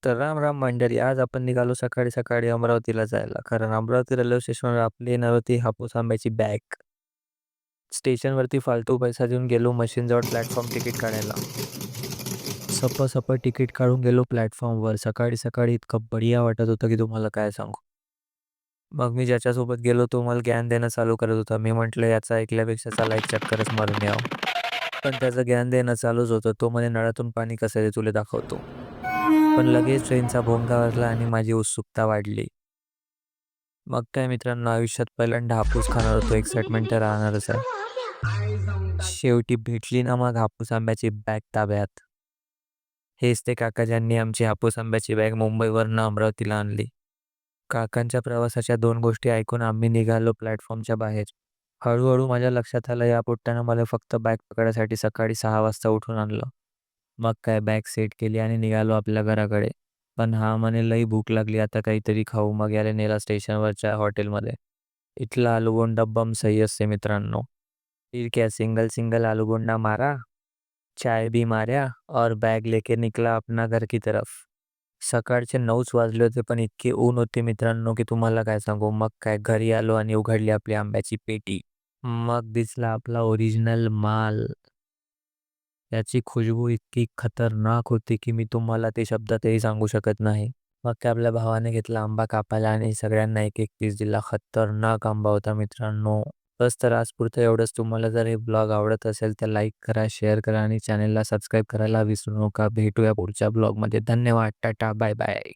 तर राम राम मंडळी. आज आपण निघालो सकाळी-सकाळी अमरावतीला जायला. कारण अमरावती रेल्वे स्टेशनवर आपली येणार होती हापूस आंब्याची बॅग. स्टेशनवरती फालतू पैसा देऊन गेलो मशीनजवळ प्लॅटफॉर्म तिकीट काढायला. सप्प तिकीट काढून गेलो प्लॅटफॉर्मवर. सकाळी-सकाळी इतकं बढिया वाटत होतं की तुम्हाला काय सांगू. मग मी ज्याच्यासोबत गेलो तो मला ज्ञान देणं चालू करत होता. मी म्हटलं याचं ऐकल्यापेक्षा चला एक चक्करच मारून यावं. पण त्याचं ज्ञान देणं चालूच होतं. तो म्हणे नळातून पाणी कसं येते तुला दाखवतो. पण लगेच ट्रेनचा भोंगा वाजला आणि माझी उत्सुकता वाढली. मग काय मित्रांनो, आयुष्यात पहिल्यांदा हापूस खाणार होतो. एक्साइटमेंट तर राहणारच आहे. शेवटी भेटली ना मग हापूस आंब्याची बॅग ताब्यात. हेच ते काका ज्यांनी आमची हापूस आंब्याची बॅग मुंबईवरनं अमरावतीला आणली. काकांच्या प्रवासाच्या 2 गोष्टी ऐकून आम्ही निघालो प्लॅटफॉर्मच्या बाहेर. हळूहळू माझ्या लक्षात आलं या पोट्ट्यानं मला फक्त बॅग पकडायसाठी सकाळी 6 वाजता उठून आणलं. मग काय बॅग सेट केली आणि निघालो आपल्या घराकडे. पण हा म्हणे लई भूक लागली आता काहीतरी खाऊ. मग याला नेला स्टेशनवरच्या हॉटेलमध्ये. इथला आलूबोंडा बम सही असते मित्रांनो. फिर क्या सिंगल सिंगल आलूबोंडा मारा, चाय भी मारा और बैग लेके निकला अपना घर की तरफ. सकाळचे 9च वाजले होते पण इतकी ऊन होती मित्रांनो की तुम्हाला काय सांगू. मग काय घरी आलो आणि उघडली आपली आंब्याची पेटी. मग दिसला आपला ओरिजिनल माल. याची खुशबू इतकी खतरनाक होती की मी तुम्हाला ते शब्दातही सांगू शकत नाही. मग काय आपल्या भावाने घेतला आंबा कापायला आणि सगळ्यांना एक एक पीस दिला. खतरनाक आंबा होता मित्रांनो. बस तर आजपुरतं एवढंच. तुम्हाला जर हे ब्लॉग आवडत असेल तर लाईक करा, शेअर करा आणि चॅनलला सबस्क्राईब करायला विसरू नका. भेटूया पुढच्या ब्लॉगमध्ये. धन्यवाद. Tata, bye bye.